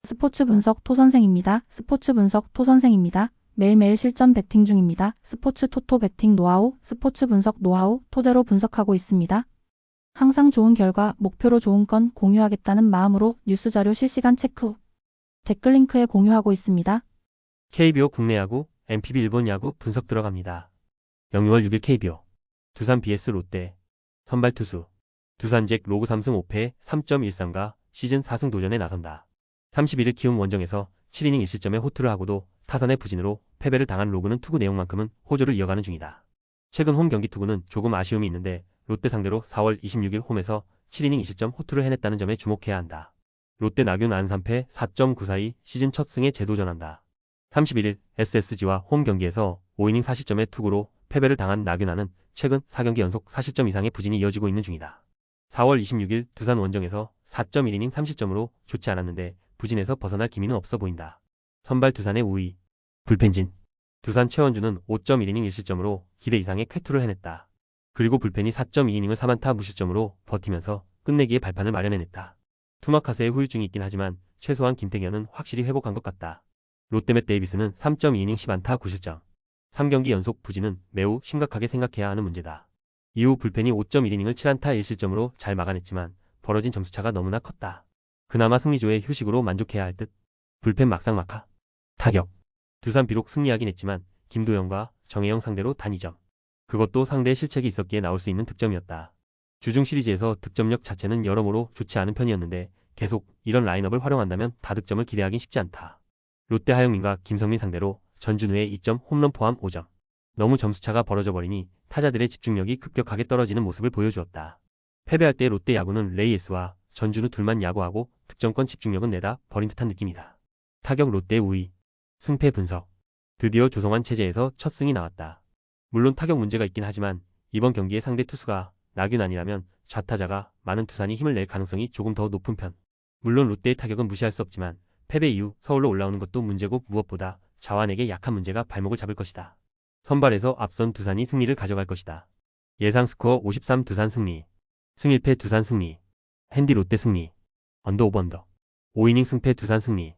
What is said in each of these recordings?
스포츠 분석 토선생입니다. 스포츠 분석 토선생입니다. 매일매일 실전 배팅 중입니다. 스포츠 토토 배팅 노하우, 스포츠 분석 노하우 토대로 분석하고 있습니다. 항상 좋은 결과, 목표로 좋은 건 공유하겠다는 마음으로 뉴스 자료 실시간 체크 후 댓글 링크에 공유하고 있습니다. KBO 국내 야구, NPB 일본 야구 분석 들어갑니다. 6월 6일 KBO 두산 vs 롯데 선발 투수 두산잭 로그 3승 5패 3.13가 시즌 4승 도전에 나선다. 31일 키움 원정에서 7이닝 1실점의 호투를 하고도 타선의 부진으로 패배를 당한 로그는 투구 내용만큼은 호조를 이어가는 중이다. 최근 홈 경기 투구는 조금 아쉬움이 있는데 롯데 상대로 4월 26일 홈에서 7이닝 2실점 호투를 해냈다는 점에 주목해야 한다. 롯데 나균 안 3패 4.94이 시즌 첫 승에 재도전한다. 31일 SSG와 홈 경기에서 5이닝 4실점의 투구로 패배를 당한 나균안은 최근 4경기 연속 4실점 이상의 부진이 이어지고 있는 중이다. 4월 26일 두산 원정에서 4.1이닝 3실점으로 좋지 않았는데 부진에서 벗어날 기미는 없어 보인다. 선발 두산의 우위 불펜진 두산 최원주는 5.1이닝 1실점으로 기대 이상의 쾌투를 해냈다. 그리고 불펜이 4.2이닝을 4안타 무실점으로 버티면서 끝내기의 발판을 마련해냈다. 투마카세의 후유증이 있긴 하지만 최소한 김태균은 확실히 회복한 것 같다. 롯데 맷 데이비스는 3.2이닝 10안타 9실점 3경기 연속 부진은 매우 심각하게 생각해야 하는 문제다. 이후 불펜이 5.1이닝을 7안타 1실점으로 잘 막아냈지만 벌어진 점수차가 너무나 컸다. 그나마 승리조의 휴식으로 만족해야 할 듯. 불펜 막상막하 타격 두산 비록 승리하긴 했지만 김도영과 정혜영 상대로 단 2점. 그것도 상대의 실책이 있었기에 나올 수 있는 득점이었다. 주중 시리즈에서 득점력 자체는 여러모로 좋지 않은 편이었는데 계속 이런 라인업을 활용한다면 다득점을 기대하긴 쉽지 않다. 롯데 하영민과 김성민 상대로 전준우의 2점 홈런 포함 5점. 너무 점수차가 벌어져 버리니 타자들의 집중력이 급격하게 떨어지는 모습을 보여주었다. 패배할 때 롯데 야구는 레이에스와 전준우 둘만 야구하고 득점권 집중력은 내다 버린 듯한 느낌이다. 타격 롯데 우위 승패 분석 드디어 조성환 체제에서 첫 승이 나왔다. 물론 타격 문제가 있긴 하지만 이번 경기의 상대 투수가 나균안이라면 좌타자가 많은 두산이 힘을 낼 가능성이 조금 더 높은 편. 물론 롯데의 타격은 무시할 수 없지만 패배 이후 서울로 올라오는 것도 문제고 무엇보다 자완에게 약한 문제가 발목을 잡을 것이다. 선발에서 앞선 두산이 승리를 가져갈 것이다. 예상 스코어 53 두산 승리 승 1패 두산 승리 핸디 롯데 승리 언더 오버 언더 5이닝 승패 두산 승리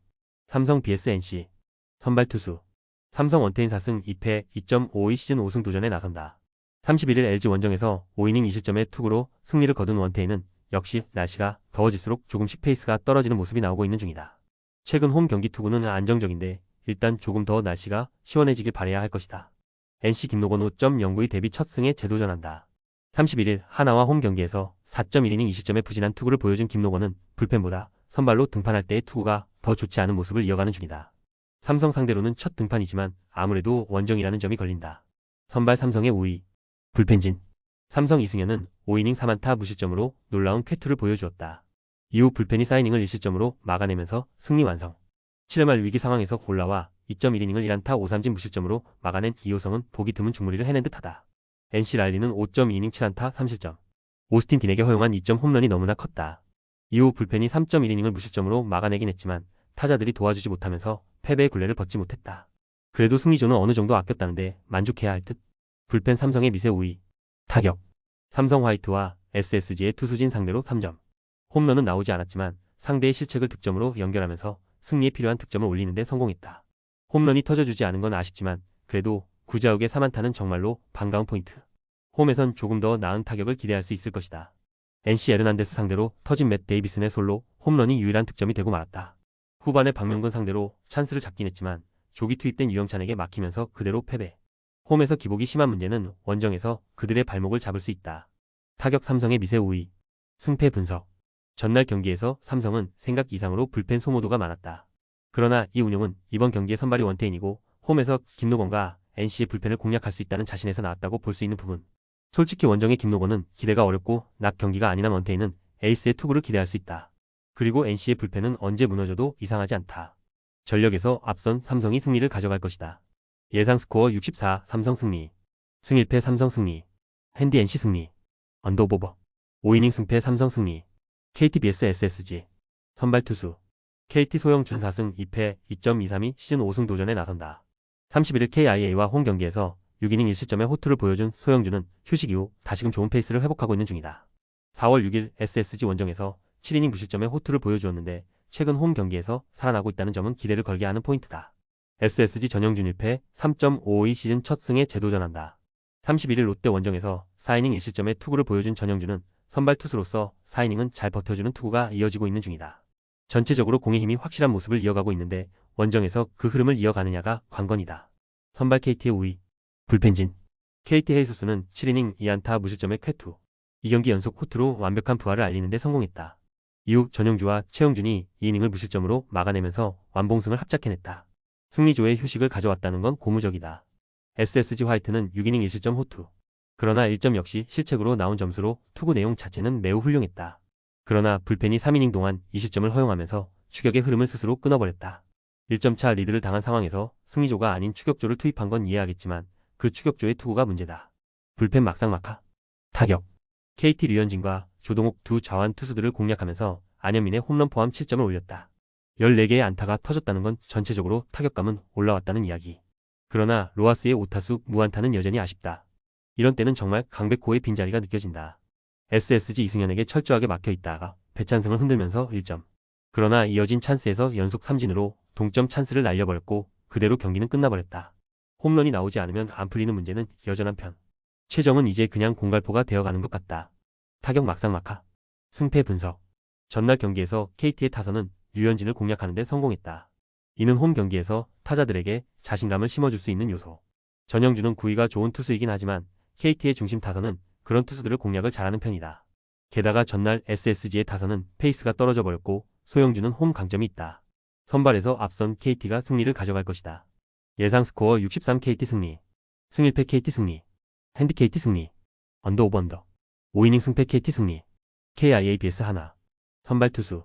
삼성 vs NC 선발 투수 삼성 원태인 4승 2패 2.52 시즌 5승 도전에 나선다. 31일 LG 원정에서 5이닝 2실점의 투구로 승리를 거둔 원태인은 역시 날씨가 더워질수록 조금씩 페이스가 떨어지는 모습이 나오고 있는 중이다. 최근 홈 경기 투구는 안정적인데 일단 조금 더 날씨가 시원해지길 바라야 할 것이다. NC 김노건 5.09의 데뷔 첫 승에 재도전한다. 31일 하나와 홈 경기에서 4.1이닝 2실점의 부진한 투구를 보여준 김노건은 불펜보다 선발로 등판할 때의 투구가 더 좋지 않은 모습을 이어가는 중이다. 삼성 상대로는 첫 등판이지만 아무래도 원정이라는 점이 걸린다. 선발 삼성의 우위 불펜진 삼성 이승현은 5이닝 3안타 무실점으로 놀라운 쾌투를 보여주었다. 이후 불펜이 4이닝을 1실점으로 막아내면서 승리 완성. 7회 말 위기 상황에서 올라와 2.1이닝을 1안타 5삼진 무실점으로 막아낸 이호성은 보기 드문 중무리를 해낸 듯하다. NC 랄리는 5.2이닝 7안타 3실점. 오스틴 딘에게 허용한 2점 홈런이 너무나 컸다. 이후 불펜이 3.1이닝을 무실점으로 막아내긴 했지만 타자들이 도와주지 못하면서 패배의 굴레를 벗지 못했다. 그래도 승리조는 어느 정도 아꼈다는데 만족해야 할 듯. 불펜 삼성의 미세 우위 타격 삼성 화이트와 SSG의 투수진 상대로 3점. 홈런은 나오지 않았지만 상대의 실책을 득점으로 연결하면서 승리에 필요한 득점을 올리는 데 성공했다. 홈런이 터져주지 않은 건 아쉽지만 그래도 구자욱의 3안타는 정말로 반가운 포인트. 홈에선 조금 더 나은 타격을 기대할 수 있을 것이다. NC 에르난데스 상대로 터진 맷 데이비슨의 솔로 홈런이 유일한 득점이 되고 말았다. 후반에 박명근 상대로 찬스를 잡긴 했지만 조기 투입된 유영찬에게 막히면서 그대로 패배. 홈에서 기복이 심한 문제는 원정에서 그들의 발목을 잡을 수 있다. 타격 삼성의 미세 우위 승패 분석 전날 경기에서 삼성은 생각 이상으로 불펜 소모도가 많았다. 그러나 이 운용은 이번 경기의 선발이 원태인이고 홈에서 김노건과 NC의 불펜을 공략할 수 있다는 자신에서 나왔다고 볼 수 있는 부분. 솔직히 원정의 김노건은 기대가 어렵고 낮 경기가 아니나 원태인은 에이스의 투구를 기대할 수 있다. 그리고 NC의 불펜은 언제 무너져도 이상하지 않다. 전력에서 앞선 삼성이 승리를 가져갈 것이다. 예상 스코어 64 삼성 승리 승 1패 삼성 승리 핸디 NC 승리 언더 오버 5이닝 승패 삼성 승리 KT vs SSG 선발 투수 KT 소영준 4승 2패 2.23이 시즌 5승 도전에 나선다. 31일 KIA와 홈 경기에서 6이닝 1실점의 호투를 보여준 소영준은 휴식 이후 다시금 좋은 페이스를 회복하고 있는 중이다. 4월 6일 SSG 원정에서 7이닝 무실점의 호투를 보여주었는데 최근 홈 경기에서 살아나고 있다는 점은 기대를 걸게 하는 포인트다. SSG 전영준 1패 3.552 시즌 첫 승에 재도전한다. 31일 롯데 원정에서 4이닝 1실점의 투구를 보여준 전영준은 선발 투수로서 4이닝은 잘 버텨주는 투구가 이어지고 있는 중이다. 전체적으로 공의 힘이 확실한 모습을 이어가고 있는데 원정에서 그 흐름을 이어가느냐가 관건이다. 선발 KT의 우위, 불펜진. KT 헤이수스는 7이닝 2안타 무실점의 쾌투. 2경기 연속 호투로 완벽한 부활을 알리는 데 성공했다. 이후 전영주와 최영준이 2이닝을 무실점으로 막아내면서 완봉승을 합작해냈다. 승리조에 휴식을 가져왔다는 건 고무적이다. SSG 화이트는 6이닝 1실점 호투. 그러나 1점 역시 실책으로 나온 점수로 투구 내용 자체는 매우 훌륭했다. 그러나 불펜이 3이닝 동안 2실점을 허용하면서 추격의 흐름을 스스로 끊어버렸다. 1점차 리드를 당한 상황에서 승리조가 아닌 추격조를 투입한 건 이해하겠지만 그 추격조의 투구가 문제다. 불펜 막상막하. 타격. KT 류현진과 조동욱 두 좌완 투수들을 공략하면서 안현민의 홈런 포함 7점을 올렸다. 14개의 안타가 터졌다는 건 전체적으로 타격감은 올라왔다는 이야기. 그러나 로하스의 5타수 무안타는 여전히 아쉽다. 이런 때는 정말 강백호의 빈자리가 느껴진다. SSG 이승현에게 철저하게 막혀있다가 배찬승을 흔들면서 1점. 그러나 이어진 찬스에서 연속 삼진으로 동점 찬스를 날려버렸고 그대로 경기는 끝나버렸다. 홈런이 나오지 않으면 안 풀리는 문제는 여전한 편. 최정은 이제 그냥 공갈포가 되어가는 것 같다. 타격 막상막하. 승패 분석. 전날 경기에서 KT의 타선은 류현진을 공략하는 데 성공했다. 이는 홈 경기에서 타자들에게 자신감을 심어줄 수 있는 요소. 전영주는 구위가 좋은 투수이긴 하지만 KT의 중심 타선은 그런 투수들을 공략을 잘하는 편이다. 게다가 전날 SSG의 타선은 페이스가 떨어져 버렸고 소영주는 홈 강점이 있다. 선발에서 앞선 KT가 승리를 가져갈 것이다. 예상 스코어 63 KT 승리. 승1패 KT 승리. 핸디 KT 승리. 언더 오버 언더. 5이닝 승패 KT 승리. KIA BS 하나. 선발 투수.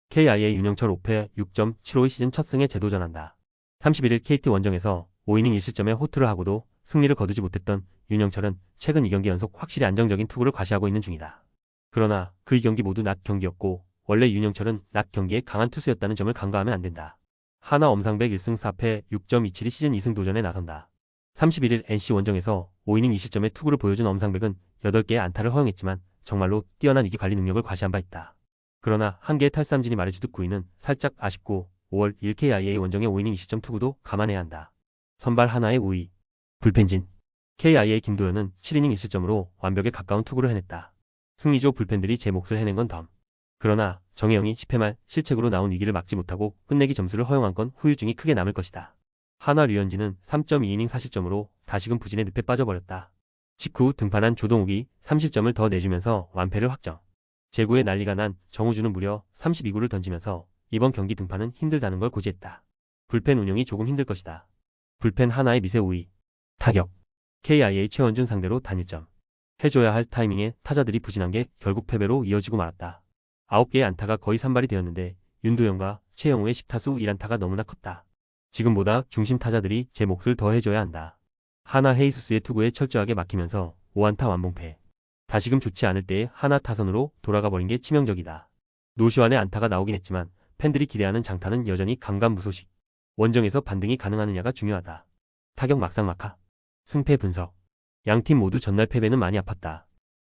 KIA 윤영철 5패 6.75 시즌 첫 승에 재도전한다. 31일 KT 원정에서 5이닝 1실점의 호투를 하고도 승리를 거두지 못했던 윤영철은 최근 2경기 연속 확실히 안정적인 투구를 과시하고 있는 중이다. 그러나 그 2경기 모두 낮 경기였고 원래 윤영철은 낮 경기에 강한 투수였다는 점을 간과하면 안 된다. 하나 엄상백 1승 4패 6.272 시즌 2승 도전에 나선다. 31일 NC 원정에서 5이닝 2실점의 투구를 보여준 엄상백은 8개의 안타를 허용했지만 정말로 뛰어난 위기 관리 능력을 과시한 바 있다. 그러나 한 개의 탈삼진이 말해주듯 구위는 살짝 아쉽고 5월 1 KIA 원정의 5이닝 2실점 투구도 감안해야 한다. 선발 하나의 우위. 불펜진. KIA 김도현은 7이닝 1실점으로 완벽에 가까운 투구를 해냈다. 승리조 불펜들이 제 몫을 해낸 건 덤. 그러나 정혜영이 10회 말 실책으로 나온 위기를 막지 못하고 끝내기 점수를 허용한 건 후유증이 크게 남을 것이다. 하나 류현진은 3.2이닝 4실점으로 다시금 부진의 늪에 빠져버렸다. 직후 등판한 조동욱이 3실점을 더 내주면서 완패를 확정. 제구에 난리가 난 정우주는 무려 32구를 던지면서 이번 경기 등판은 힘들다는 걸 고지했다. 불펜 운영이 조금 힘들 것이다. 불펜 하나의 미세 우위. 타격. KIA 최원준 상대로 단일점. 해줘야 할 타이밍에 타자들이 부진한 게 결국 패배로 이어지고 말았다. 9개의 안타가 거의 산발이 되었는데 윤도영과 최영우의 10타수 1안타가 너무나 컸다. 지금보다 중심 타자들이 제 몫을 더 해줘야 한다. 하나 헤이수스의 투구에 철저하게 막히면서 5안타 완봉패. 다시금 좋지 않을 때에 하나 타선으로 돌아가 버린 게 치명적이다. 노시환의 안타가 나오긴 했지만 팬들이 기대하는 장타는 여전히 감감무소식. 원정에서 반등이 가능하느냐가 중요하다. 타격 막상막하. 승패 분석. 양팀 모두 전날 패배는 많이 아팠다.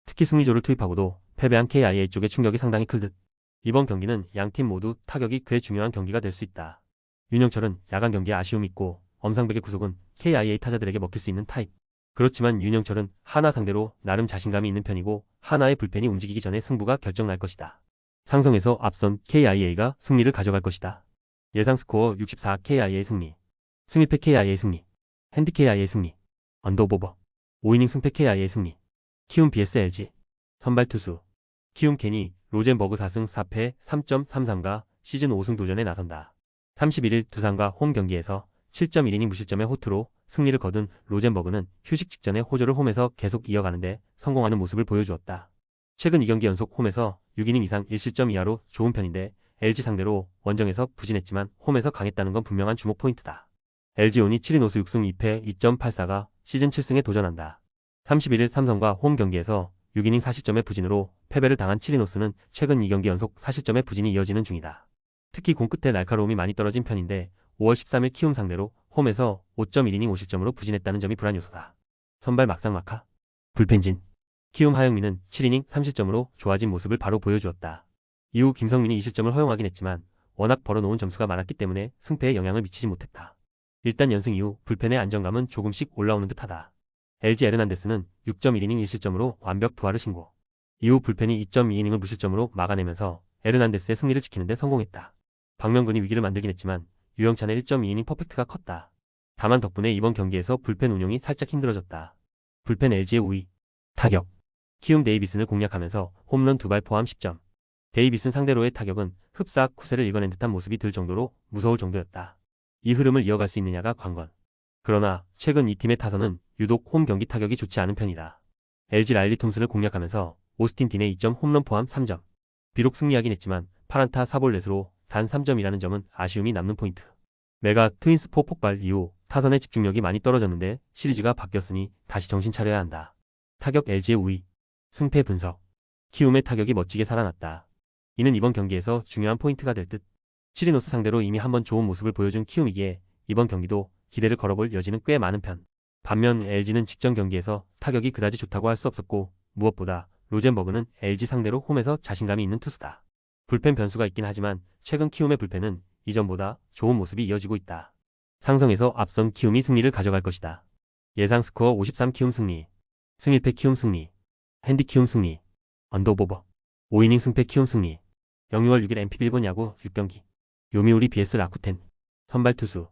특히 승리조를 투입하고도 패배한 KIA 쪽의 충격이 상당히 클 듯. 이번 경기는 양팀 모두 타격이 꽤 중요한 경기가 될 수 있다. 윤영철은 야간 경기에 아쉬움이 있고 엄상백의 구속은 KIA 타자들에게 먹힐 수 있는 타입. 그렇지만 윤영철은 하나 상대로 나름 자신감이 있는 편이고 하나의 불펜이 움직이기 전에 승부가 결정날 것이다. 상성에서 앞선 KIA가 승리를 가져갈 것이다. 예상 스코어 64 KIA 승리. 승1패 KIA 승리. 핸디 KIA 승리. 언더 오버. 5이닝 승패 KIA 승리. 키움 BS LG. 선발 투수. 키움 캔이 로젠버그 4승 4패 3.33가 시즌 5승 도전에 나선다. 31일 두산과 홈 경기에서 7.1이닝 무실점의 호투로 승리를 거둔 로젠버그는 휴식 직전에 호조를 홈에서 계속 이어가는데 성공하는 모습을 보여주었다. 최근 2경기 연속 홈에서 6이닝 이상 1실점 이하로 좋은 편인데 LG 상대로 원정에서 부진했지만 홈에서 강했다는 건 분명한 주목 포인트다. LG온이 7인 5수 6승 2패 2.84가 시즌 7승에 도전한다. 31일 삼성과 홈 경기에서 6이닝 4실점의 부진으로 패배를 당한 7인 5수는 최근 2경기 연속 4실점의 부진이 이어지는 중이다. 특히 공 끝에 날카로움이 많이 떨어진 편인데 5월 13일 키움 상대로 홈에서 5.1이닝 5실점으로 부진했다는 점이 불안 요소다. 선발 막상막하. 불펜진. 키움 하영민은 7이닝 3실점으로 좋아진 모습을 바로 보여주었다. 이후 김성민이 2실점을 허용하긴 했지만 워낙 벌어놓은 점수가 많았기 때문에 승패에 영향을 미치지 못했다. 일단 연승 이후 불펜의 안정감은 조금씩 올라오는 듯하다. LG 에르난데스는 6.1이닝 1실점으로 완벽 부활을 신고. 이후 불펜이 2.2이닝을 무실점으로 막아내면서 에르난데스의 승리를 지키는 데 성공했다. 박명근이 위기를 만들긴 했지만 유영찬의 1.2이닝 퍼펙트가 컸다. 다만 덕분에 이번 경기에서 불펜 운용이 살짝 힘들어졌다. 불펜 LG의 우위. 타격. 키움 데이비슨을 공략하면서 홈런 2발 포함 10점. 데이비슨 상대로의 타격은 흡사학 쿠세를 읽어낸 듯한 모습이 들 정도로 무서울 정도였다. 이 흐름을 이어갈 수 있느냐가 관건. 그러나 최근 이 팀의 타선은 유독 홈 경기 타격이 좋지 않은 편이다. LG 라일리 톰슨을 공략하면서 오스틴 딘의 2점 홈런 포함 3점. 비록 승리하긴 했지만 8안타 4볼넷으로 단 3점이라는 점은 아쉬움이 남는 포인트. 메가 트윈스4 폭발 이후 타선의 집중력이 많이 떨어졌는데 시리즈가 바뀌었으니 다시 정신 차려야 한다. 타격 LG의 우위. 승패 분석. 키움의 타격이 멋지게 살아났다. 이는 이번 경기에서 중요한 포인트가 될 듯. 치리노스 상대로 이미 한번 좋은 모습을 보여준 키움이기에 이번 경기도 기대를 걸어볼 여지는 꽤 많은 편. 반면 LG는 직전 경기에서 타격이 그다지 좋다고 할 수 없었고 무엇보다 로젠버그는 LG 상대로 홈에서 자신감이 있는 투수다. 불펜 변수가 있긴 하지만 최근 키움의 불펜은 이전보다 좋은 모습이 이어지고 있다. 상성에서 앞선 키움이 승리를 가져갈 것이다. 예상 스코어 53 키움 승리. 승1패 키움 승리. 핸디 키움 승리. 언더오버. 5이닝 승패 키움 승리. 6월 6일 NPB 일본 야구 6경기. 요미우리 vs 라쿠텐. 선발 투수.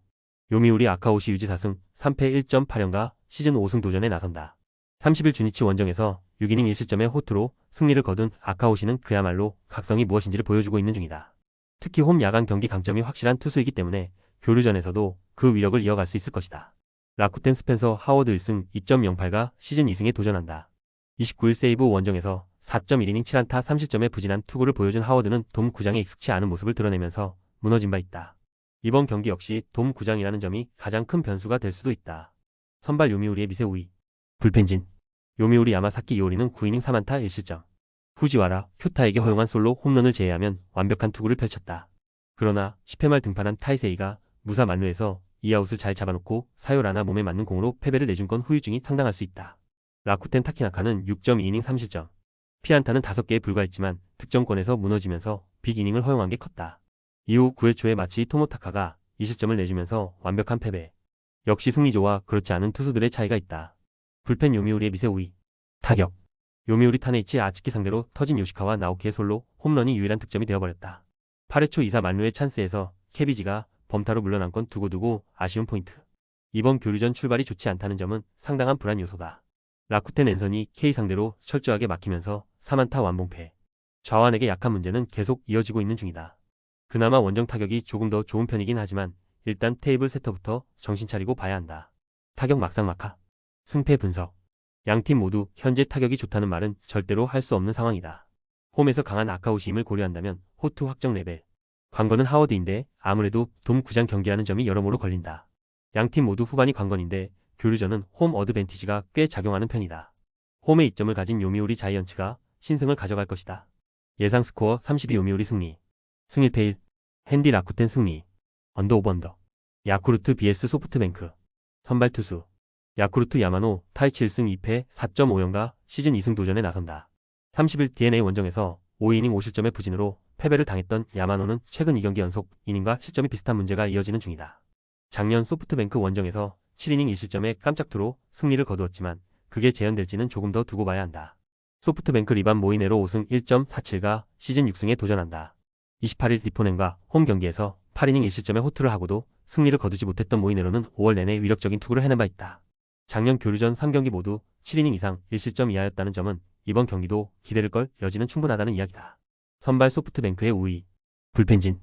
요미우리 아카오시 유지 4승 3패 1.8연가 시즌 5승 도전에 나선다. 30일 주니치 원정에서 6이닝 1실점의 호투로 승리를 거둔 아카오시는 그야말로 각성이 무엇인지를 보여주고 있는 중이다. 특히 홈 야간 경기 강점이 확실한 투수이기 때문에 교류전에서도 그 위력을 이어갈 수 있을 것이다. 라쿠텐 스펜서 하워드 1승 2.08가 시즌 2승에 도전한다. 29일 세이브 원정에서 4.1이닝 7안타 3실점의 부진한 투구를 보여준 하워드는 돔 구장에 익숙치 않은 모습을 드러내면서 무너진 바 있다. 이번 경기 역시 돔 구장이라는 점이 가장 큰 변수가 될 수도 있다. 선발 요미우리의 미세 우위. 불펜진. 요미우리 야마사키 이오리는 9이닝 3안타 1실점. 후지와라 쿄타에게 허용한 솔로 홈런을 제외하면 완벽한 투구를 펼쳤다. 그러나 10회 말 등판한 타이세이가 무사 만루에서 2아웃을 잘 잡아놓고 사요라나 몸에 맞는 공으로 패배를 내준 건 후유증이 상당할 수 있다. 라쿠텐 타키나카는 6.2이닝 3실점. 피안타는 5개에 불과했지만 득점권에서 무너지면서 빅이닝을 허용한 게 컸다. 이후 9회 초에 마치 토모타카가 2실점을 내주면서 완벽한 패배. 역시 승리조와 그렇지 않은 투수들의 차이가 있다. 불펜 요미우리의 미세 우위. 타격. 요미우리 타네이치 아츠키 상대로 터진 요시카와 나오키의 솔로 홈런이 유일한 득점이 되어버렸다. 8회 초 2사 만루의 찬스에서 케비지가 범타로 물러난 건 두고두고 아쉬운 포인트. 이번 교류전 출발이 좋지 않다는 점은 상당한 불안 요소다. 라쿠텐 앤선이 K 상대로 철저하게 막히면서 3안타 완봉패. 좌완에게 약한 문제는 계속 이어지고 있는 중이다. 그나마 원정 타격이 조금 더 좋은 편이긴 하지만 일단 테이블 세터부터 정신 차리고 봐야 한다. 타격 막상막하. 승패 분석. 양팀 모두 현재 타격이 좋다는 말은 절대로 할 수 없는 상황이다. 홈에서 강한 아카오시 힘을 고려한다면 호투 확정 레벨. 관건은 하워드인데 아무래도 돔 구장 경기라는 점이 여러모로 걸린다. 양팀 모두 후반이 관건인데 교류전은 홈 어드밴티지가 꽤 작용하는 편이다. 홈에 이점을 가진 요미우리 자이언츠가 신승을 가져갈 것이다. 예상 스코어 32 요미우리 승리. 승1패 1. 핸디 라쿠텐 승리. 언더오버 언더. 야쿠르트 vs 소프트뱅크. 선발 투수. 야쿠르트 야마노 타이치 1승 2패 4.5연가 시즌 2승 도전에 나선다. 30일 DNA 원정에서 5이닝 5실점의 부진으로 패배를 당했던 야마노는 최근 2경기 연속 이닝과 실점이 비슷한 문제가 이어지는 중이다. 작년 소프트뱅크 원정에서 7이닝 1실점의 깜짝투로 승리를 거두었지만 그게 재현될지는 조금 더 두고 봐야 한다. 소프트뱅크 리반 모이네로 5승 1.47가 시즌 6승에 도전한다. 28일 디포넨과 홈 경기에서 8이닝 1실점의 호투를 하고도 승리를 거두지 못했던 모이네로는 5월 내내 위력적인 투구를 해낸 바 있다. 작년 교류전 3경기 모두 7이닝 이상 1실점 이하였다는 점은 이번 경기도 기대를 걸 여지는 충분하다는 이야기다. 선발 소프트뱅크의 우위. 불펜진.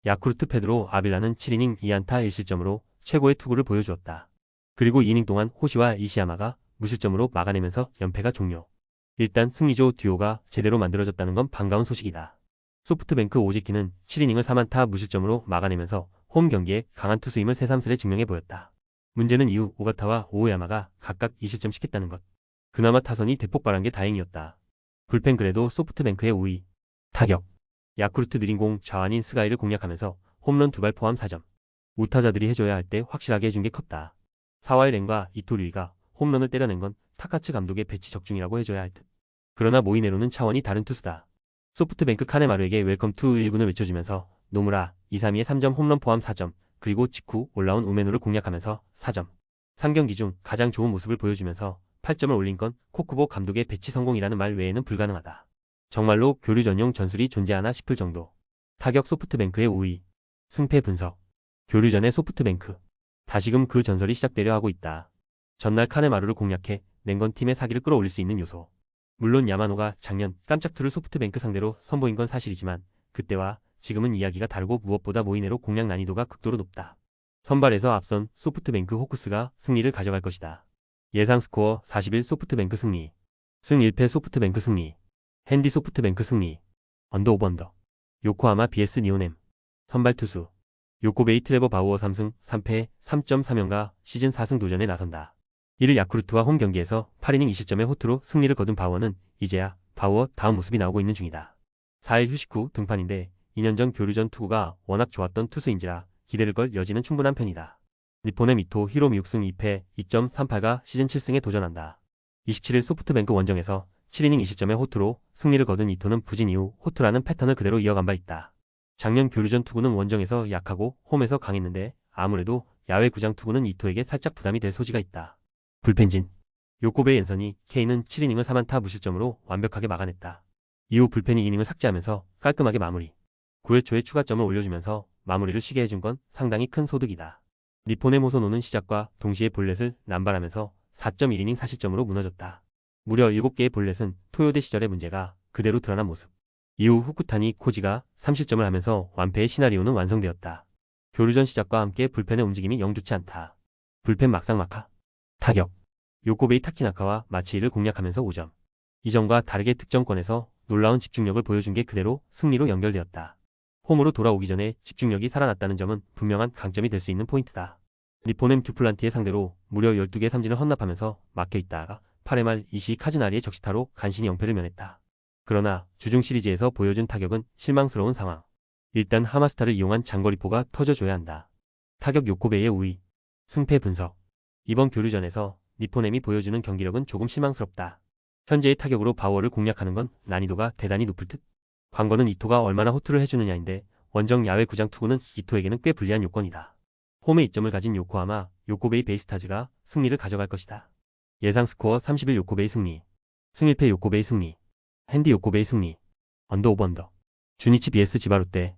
야쿠르트 페드로 아빌라는 7이닝 2안타 1실점으로 최고의 투구를 보여주었다. 그리고 2이닝 동안 호시와 이시야마가 무실점으로 막아내면서 연패가 종료. 일단 승리조 듀오가 제대로 만들어졌다는 건 반가운 소식이다. 소프트뱅크 오지키는 7이닝을 3안타 무실점으로 막아내면서 홈 경기에 강한 투수임을 새삼스레 증명해 보였다. 문제는 이후 오가타와 오오야마가 각각 2실점 시켰다는 것. 그나마 타선이 대폭발한 게 다행이었다. 불펜 그래도 소프트뱅크의 우위. 타격. 야쿠르트 느린 공 좌완인 스가이를 공략하면서 홈런 2발 포함 4점. 우타자들이 해줘야 할 때 확실하게 해준 게 컸다. 사와이렌과 이토류이가 홈런을 때려낸 건 타카츠 감독의 배치 적중이라고 해줘야 할 듯. 그러나 모이네로는 차원이 다른 투수다. 소프트뱅크 카네마루에게 웰컴 투 1군을 외쳐주면서 노무라 2-3위의 3점 홈런 포함 4점, 그리고 직후 올라온 우메노를 공략하면서 4점. 3경기 중 가장 좋은 모습을 보여주면서 8점을 올린 건 코쿠보 감독의 배치 성공이라는 말 외에는 불가능하다. 정말로 교류 전용 전술이 존재하나 싶을 정도. 타격 소프트뱅크의 우위. 승패 분석. 교류 전의 소프트뱅크. 다시금 그 전설이 시작되려 하고 있다. 전날 카네마루를 공략해 낸 건 팀의 사기를 끌어올릴 수 있는 요소. 물론 야마노가 작년 깜짝투를 소프트뱅크 상대로 선보인 건 사실이지만 그때와 지금은 이야기가 다르고 무엇보다 모이네로 공략 난이도가 극도로 높다. 선발에서 앞선 소프트뱅크 호크스가 승리를 가져갈 것이다. 예상 스코어 41 소프트뱅크 승리. 승 1패 소프트뱅크 승리. 핸디 소프트뱅크 승리. 언더 오버 언더. 요코하마 vs 니오넴. 선발 투수. 요코베이 트레버 바우어 3승 3패 3.3연가 시즌 4승 도전에 나선다. 1일 야쿠르트와 홈 경기에서 8이닝 2실점의 호투로 승리를 거둔 바우어는 이제야 바우어 다음 모습이 나오고 있는 중이다. 4일 휴식 후 등판인데 2년 전 교류전 투구가 워낙 좋았던 투수인지라 기대를 걸 여지는 충분한 편이다. 니폰의 미토 히로미 6승 2패 2.38가 시즌 7승에 도전한다. 27일 소프트뱅크 원정에서 7이닝 2실점의 호투로 승리를 거둔 이토는 부진 이후 호투라는 패턴을 그대로 이어간 바 있다. 작년 교류전 투구는 원정에서 약하고 홈에서 강했는데 아무래도 야외 구장 투구는 이토에게 살짝 부담이 될 소지가 있다. 불펜진. 요코베이 앤서니 K는 7이닝을 3안타 무실점으로 완벽하게 막아냈다. 이후 불펜이 이닝을 삭제하면서 깔끔하게 마무리. 9회 초에 추가점을 올려주면서 마무리를 쉬게 해준 건 상당히 큰 소득이다. 니폰의 모소노는 시작과 동시에 볼넷을 남발하면서 4.1이닝 4실점으로 무너졌다. 무려 7개의 볼넷은 토요대 시절의 문제가 그대로 드러난 모습. 이후 후쿠타니 코지가 3실점을 하면서 완패의 시나리오는 완성되었다. 교류전 시작과 함께 불펜의 움직임이 영 좋지 않다. 불펜 막상막하. 타격. 요코베이 타키나카와 마치이를 공략하면서 5점. 이전과 다르게 득점권에서 놀라운 집중력을 보여준 게 그대로 승리로 연결되었다. 홈으로 돌아오기 전에 집중력이 살아났다는 점은 분명한 강점이 될 수 있는 포인트다. 니포넴 듀플란티의 상대로 무려 12개 삼진을 헌납하면서 막혀있다가 8회 말 이시 카즈나리의 적시타로 간신히 0패를 면했다. 그러나 주중 시리즈에서 보여준 타격은 실망스러운 상황. 일단 하마스타를 이용한 장거리포가 터져줘야 한다. 타격 요코베이의 우위. 승패 분석. 이번 교류전에서 니포넴이 보여주는 경기력은 조금 실망스럽다. 현재의 타격으로 바우어를 공략하는 건 난이도가 대단히 높을 듯. 관건은 이토가 얼마나 호투를 해주느냐인데 원정 야외 구장 투구는 이토에게는 꽤 불리한 요건이다. 홈에 이점을 가진 요코하마, 요코베이 베이스타즈가 승리를 가져갈 것이다. 예상 스코어 31 요코베이 승리. 승 1패 요코베이 승리. 핸디 요코베이 승리. 언더 오버 언더. 주니치 vs 지바롯데.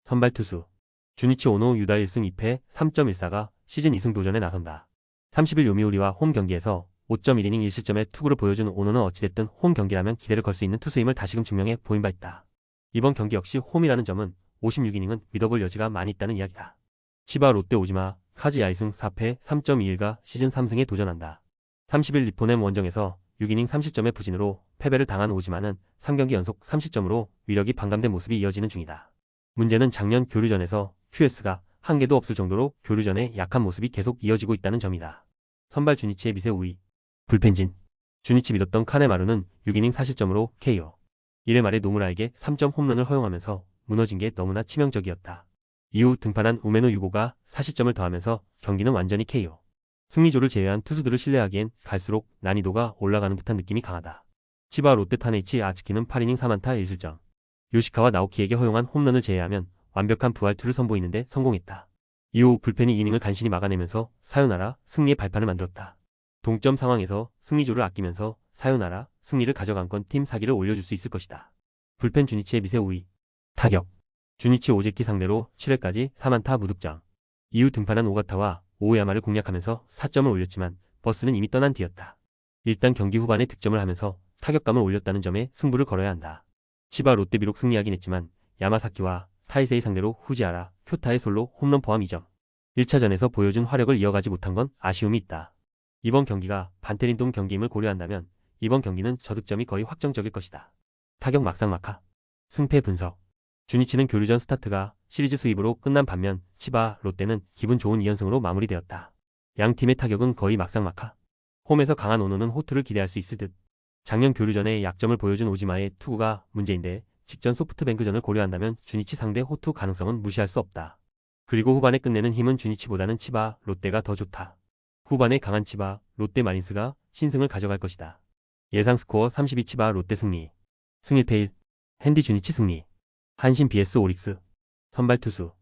선발 투수. 주니치 오노 유다 1승 2패 3.14가 시즌 2승 도전에 나선다. 30일 요미우리와 홈 경기에서 5.1이닝 1실점의 투구를 보여준 오노는 어찌됐든 홈 경기라면 기대를 걸 수 있는 투수임을 다시금 증명해 보인 바 있다. 이번 경기 역시 홈이라는 점은 56이닝은 믿어볼 여지가 많이 있다는 이야기다. 치바 롯데 오지마 카즈 야이승 4패 3.21가 시즌 3승에 도전한다. 30일 니포넴 원정에서 6이닝 3실점의 부진으로 패배를 당한 오지마는 3경기 연속 3실점으로 위력이 반감된 모습이 이어지는 중이다. 문제는 작년 교류전에서 QS가 한 개도 없을 정도로 교류전에 약한 모습이 계속 이어지고 있다는 점이다. 선발 주니치의 미세 우위. 불펜진. 주니치 믿었던 카네마루는 6이닝 4실점으로 KO. 1회 말에 노무라에게 3점 홈런을 허용하면서 무너진 게 너무나 치명적이었다. 이후 등판한 우메노 유고가 4실점을 더하면서 경기는 완전히 KO. 승리조를 제외한 투수들을 신뢰하기엔 갈수록 난이도가 올라가는 듯한 느낌이 강하다. 치바 롯데 타네이치 아츠키는 8이닝 3안타 1실점. 요시카와 나오키에게 허용한 홈런을 제외하면 완벽한 부활투를 선보이는데 성공했다. 이후 불펜이 이닝을 간신히 막아내면서 사요나라 승리의 발판을 만들었다. 동점 상황에서 승리조를 아끼면서 사요나라 승리를 가져간 건 팀 사기를 올려줄 수 있을 것이다. 불펜 주니치의 미세 우위. 타격. 주니치 오제키 상대로 7회까지 3안타 무득점. 이후 등판한 오가타와 오우야마를 공략하면서 4점을 올렸지만 버스는 이미 떠난 뒤였다. 일단 경기 후반에 득점을 하면서 타격감을 올렸다는 점에 승부를 걸어야 한다. 치바 롯데 비록 승리하긴 했지만 야마사키와 타이세이 상대로 후지하라, 쿄타의 솔로 홈런 포함 2점. 1차전에서 보여준 화력을 이어가지 못한 건 아쉬움이 있다. 이번 경기가 반테린돔 경기임을 고려한다면 이번 경기는 저득점이 거의 확정적일 것이다. 타격 막상막하. 승패 분석. 주니치는 교류전 스타트가 시리즈 수입으로 끝난 반면 치바 롯데는 기분 좋은 2연승으로 마무리되었다. 양 팀의 타격은 거의 막상막하. 홈에서 강한 오노는 호투를 기대할 수 있을 듯. 작년 교류전에 약점을 보여준 오지마의 투구가 문제인데 직전 소프트뱅크전을 고려한다면 주니치 상대 호투 가능성은 무시할 수 없다. 그리고 후반에 끝내는 힘은 주니치보다는 치바 롯데가 더 좋다. 후반에 강한 치바 롯데 마린스가 신승을 가져갈 것이다. 예상 스코어 32 치바 롯데 승리. 승 1패 1. 핸디 주니치 승리. 한신 vs 오릭스. 선발 투수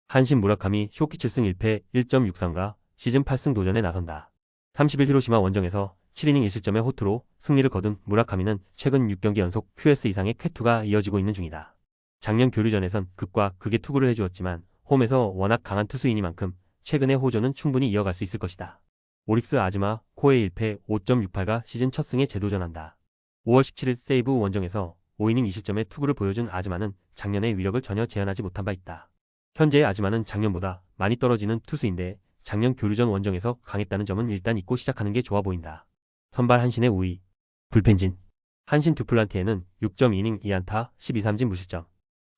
한신 무라카미 쇼키 7승 1패 1.63가 시즌 8승 도전에 나선다. 30일 히로시마 원정에서 7이닝 1실점의 호투로 승리를 거둔 무라카미는 최근 6경기 연속 QS 이상의 쾌투가 이어지고 있는 중이다. 작년 교류전에선 극과 극의 투구를 해주었지만 홈에서 워낙 강한 투수이니만큼 최근의 호조는 충분히 이어갈 수 있을 것이다. 오릭스 아즈마 코에 1패 5.68가 시즌 첫 승에 재도전한다. 5월 17일 세이브 원정에서 5이닝 2실점의 투구를 보여준 아즈마는 작년의 위력을 전혀 재현하지 못한 바 있다. 현재의 아즈마는 작년보다 많이 떨어지는 투수인데 작년 교류전 원정에서 강했다는 점은 일단 잊고 시작하는 게 좋아 보인다. 선발 한신의 우위 불펜진 한신 두플란티에는 6.2이닝 2안타 12삼진 무실점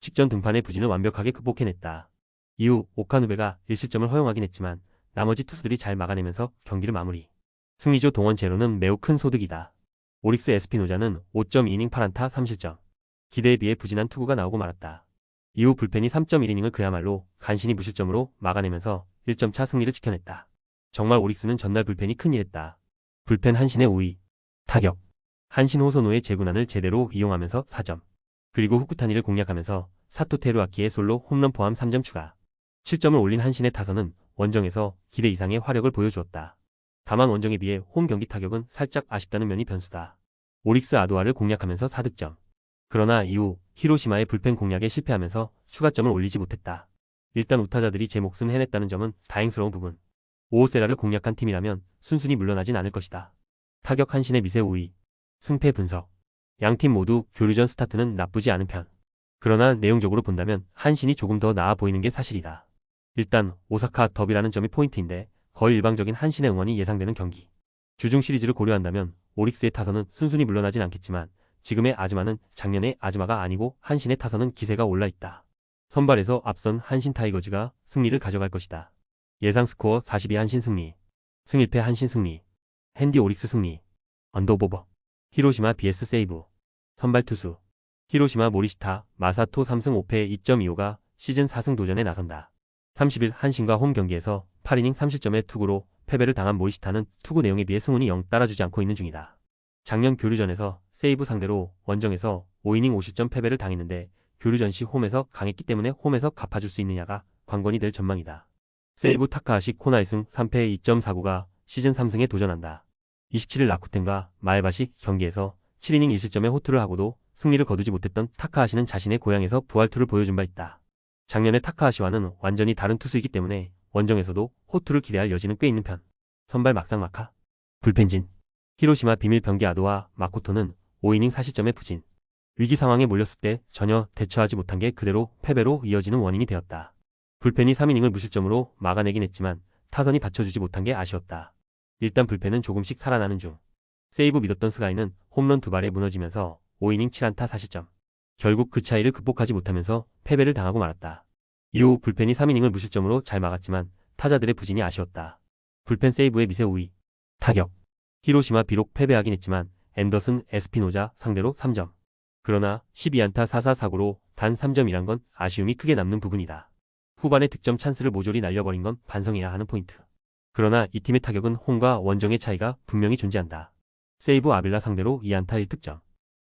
직전 등판의 부진을 완벽하게 극복해냈다. 이후 오카누베가 1실점을 허용하긴 했지만 나머지 투수들이 잘 막아내면서 경기를 마무리. 승리조 동원 제로는 매우 큰 소득이다. 오릭스 에스피노자는 5.2이닝 8안타 3실점 기대에 비해 부진한 투구가 나오고 말았다. 이후 불펜이 3.1이닝을 그야말로 간신히 무실점으로 막아내면서 1점차 승리를 지켜냈다. 정말 오릭스는 전날 불펜이 큰일했다. 불펜 한신의 우위 타격 한신 호소노의 재군안을 제대로 이용하면서 4점 그리고 후쿠타니를 공략하면서 사토 테루아키의 솔로 홈런 포함 3점 추가 7점을 올린 한신의 타선은 원정에서 기대 이상의 화력을 보여주었다. 다만 원정에 비해 홈 경기 타격은 살짝 아쉽다는 면이 변수다. 오릭스 아도아를 공략하면서 4득점 그러나 이후 히로시마의 불펜 공략에 실패하면서 추가점을 올리지 못했다. 일단 우타자들이 제 몫은 해냈다는 점은 다행스러운 부분. 오오세라를 공략한 팀이라면 순순히 물러나진 않을 것이다. 타격 한신의 미세 우위 승패 분석 양팀 모두 교류전 스타트는 나쁘지 않은 편. 그러나 내용적으로 본다면 한신이 조금 더 나아 보이는 게 사실이다. 일단 오사카 더비라는 점이 포인트인데 거의 일방적인 한신의 응원이 예상되는 경기. 주중 시리즈를 고려한다면 오릭스의 타선은 순순히 물러나진 않겠지만 지금의 아즈마는 작년의 아즈마가 아니고 한신의 타선은 기세가 올라있다. 선발에서 앞선 한신 타이거즈가 승리를 가져갈 것이다. 예상 스코어 42 한신 승리, 승 1패 한신 승리, 핸디 오릭스 승리, 언더오버, 히로시마 BS 세이브, 선발 투수, 히로시마 모리시타, 마사토 3승 5패 2.25가 시즌 4승 도전에 나선다. 30일 한신과 홈 경기에서 8이닝 3실점의 투구로 패배를 당한 모리시타는 투구 내용에 비해 승운이 영 따라주지 않고 있는 중이다. 작년 교류전에서 세이브 상대로 원정에서 5이닝 5실점 패배를 당했는데 교류전 시 홈에서 강했기 때문에 홈에서 갚아줄 수 있느냐가 관건이 될 전망이다. 세이브 타카하시 코나 1승 3패 2.49가 시즌 3승에 도전한다. 27일 라쿠텐과 마에바시 경기에서 7이닝 1실점의 호투를 하고도 승리를 거두지 못했던 타카하시는 자신의 고향에서 부활투를 보여준 바 있다. 작년의 타카하시와는 완전히 다른 투수이기 때문에 원정에서도 호투를 기대할 여지는 꽤 있는 편. 선발 막상막하 불펜진 히로시마 비밀 병기 아도와 마코토는 5이닝 4실점의 부진. 위기 상황에 몰렸을 때 전혀 대처하지 못한 게 그대로 패배로 이어지는 원인이 되었다. 불펜이 3이닝을 무실점으로 막아내긴 했지만 타선이 받쳐주지 못한 게 아쉬웠다. 일단 불펜은 조금씩 살아나는 중. 세이브 믿었던 스가이는 홈런 2발에 무너지면서 5이닝 7안타 4실점. 결국 그 차이를 극복하지 못하면서 패배를 당하고 말았다. 이후 불펜이 3이닝을 무실점으로 잘 막았지만 타자들의 부진이 아쉬웠다. 불펜 세이브의 미세 우위. 타격. 히로시마 비록 패배하긴 했지만 앤더슨 에스피노자 상대로 3점. 그러나 12안타 4사사구로 단 3점이란 건 아쉬움이 크게 남는 부분이다. 후반에 득점 찬스를 모조리 날려버린 건 반성해야 하는 포인트. 그러나 이 팀의 타격은 홈과 원정의 차이가 분명히 존재한다. 세이브 아빌라 상대로 2안타 1득점.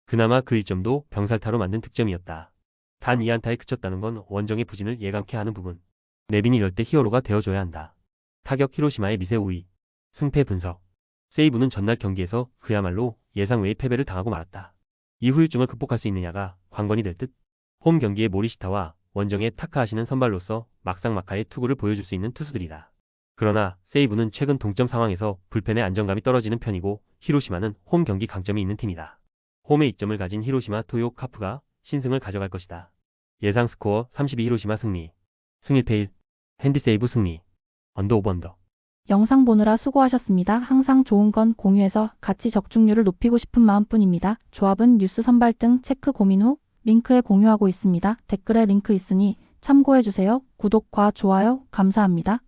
그나마 그 1점도 병살타로 만든 득점이었다. 단 2안타에 그쳤다는 건 원정의 부진을 예감케 하는 부분. 내빈이 이럴 때 히어로가 되어줘야 한다. 타격 히로시마의 미세 우위. 승패 분석. 세이브는 전날 경기에서 그야말로 예상 외의 패배를 당하고 말았다. 이 후유증을 극복할 수 있느냐가 관건이 될 듯. 홈 경기의 모리시타와 원정의 타카하시는 선발로서 막상막하의 투구를 보여줄 수 있는 투수들이다. 그러나 세이브는 최근 동점 상황에서 불펜의 안정감이 떨어지는 편이고 히로시마는 홈 경기 강점이 있는 팀이다. 홈에 이점을 가진 히로시마 토요 카프가 신승을 가져갈 것이다. 예상 스코어 32 히로시마 승리, 승 1패 1, 핸디 세이브 승리, 언더 오버 언더. 영상 보느라 수고하셨습니다. 항상 좋은 건 공유해서 같이 적중률을 높이고 싶은 마음뿐입니다. 조합은 뉴스 선발 등 체크 고민 후 링크에 공유하고 있습니다. 댓글에 링크 있으니 참고해주세요. 구독과 좋아요 감사합니다.